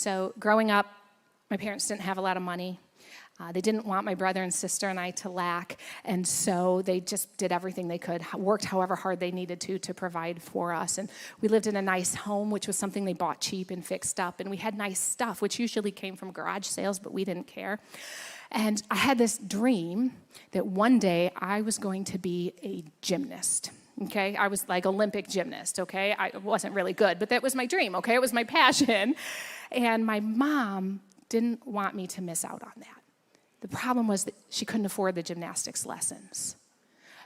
So growing up, my parents didn't have a lot of money. They didn't want my brother and sister and I to lack, and so they just did everything they could, worked however hard they needed to provide for us. And we lived in a nice home, which was something they bought cheap and fixed up, and we had nice stuff, which usually came from garage sales, but we didn't care. And I had this dream that one day I was going to be a gymnast. Okay, I was like Olympic gymnast, okay? I wasn't really good, but that was my dream, okay? It was my passion. And my mom didn't want me to miss out on that. The problem was that she couldn't afford the gymnastics lessons.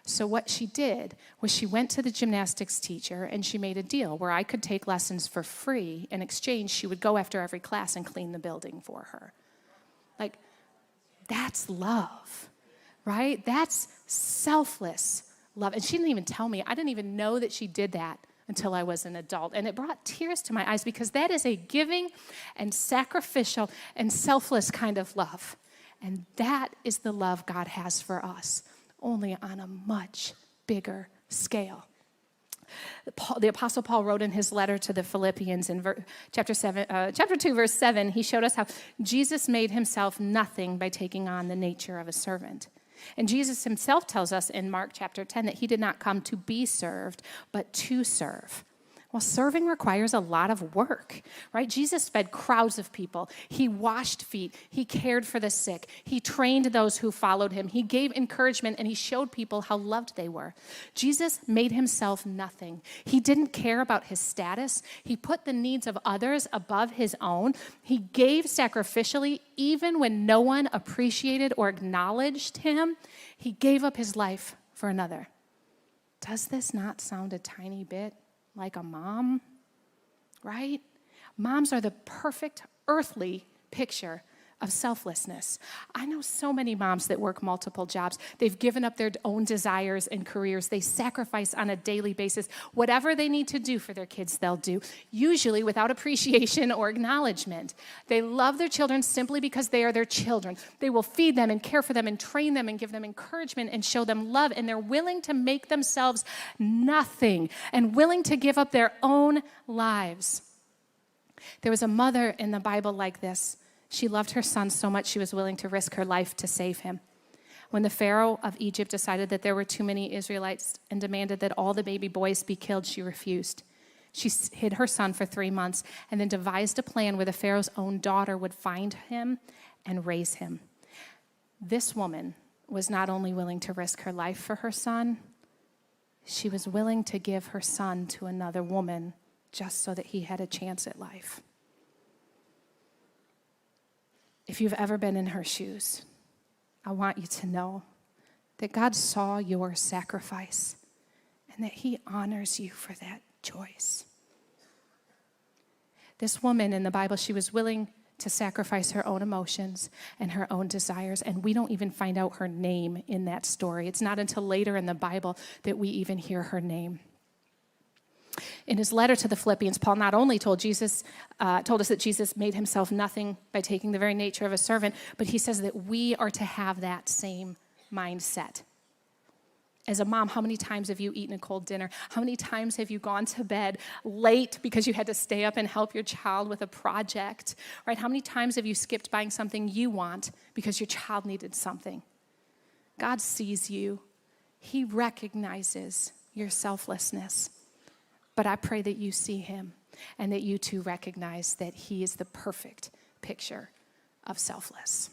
So what she did was she went to the gymnastics teacher and she made a deal where I could take lessons for free. In exchange, she would go after every class and clean the building for her. Like, that's love, right? That's selfless love. And she didn't even tell me. I didn't even know that she did that until I was an adult. And it brought tears to my eyes because that is a giving and sacrificial and selfless kind of love. And that is the love God has for us, only on a much bigger scale. The Apostle Paul wrote in his letter to the Philippians in chapter 2, verse 7, he showed us how Jesus made himself nothing by taking on the nature of a servant. And Jesus himself tells us in Mark chapter 10 that he did not come to be served, but to serve. Well, serving requires a lot of work, right? Jesus fed crowds of people. He washed feet. He cared for the sick. He trained those who followed him. He gave encouragement, and he showed people how loved they were. Jesus made himself nothing. He didn't care about his status. He put the needs of others above his own. He gave sacrificially even when no one appreciated or acknowledged him. He gave up his life for another. Does this not sound a tiny bit like a mom, right? Moms are the perfect earthly picture of selflessness. I know so many moms that work multiple jobs. They've given up their own desires and careers. They sacrifice on a daily basis. Whatever they need to do for their kids, they'll do, usually without appreciation or acknowledgement. They love their children simply because they are their children. They will feed them and care for them and train them and give them encouragement and show them love, and they're willing to make themselves nothing and willing to give up their own lives. There was a mother in the Bible like this. She loved her son so much she was willing to risk her life to save him. When the Pharaoh of Egypt decided that there were too many Israelites and demanded that all the baby boys be killed, she refused. She hid her son for 3 months and then devised a plan where the Pharaoh's own daughter would find him and raise him. This woman was not only willing to risk her life for her son, she was willing to give her son to another woman just so that he had a chance at life. If you've ever been in her shoes, I want you to know that God saw your sacrifice and that he honors you for that choice. This woman in the Bible, she was willing to sacrifice her own emotions and her own desires, and we don't even find out her name in that story. It's not until later in the Bible that we even hear her name. In his letter to the Philippians, Paul not only told us that Jesus made himself nothing by taking the very nature of a servant, but he says that we are to have that same mindset. As a mom, how many times have you eaten a cold dinner? How many times have you gone to bed late because you had to stay up and help your child with a project? Right? How many times have you skipped buying something you want because your child needed something? God sees you. He recognizes your selflessness. But I pray that you see him and that you too recognize that he is the perfect picture of selfless.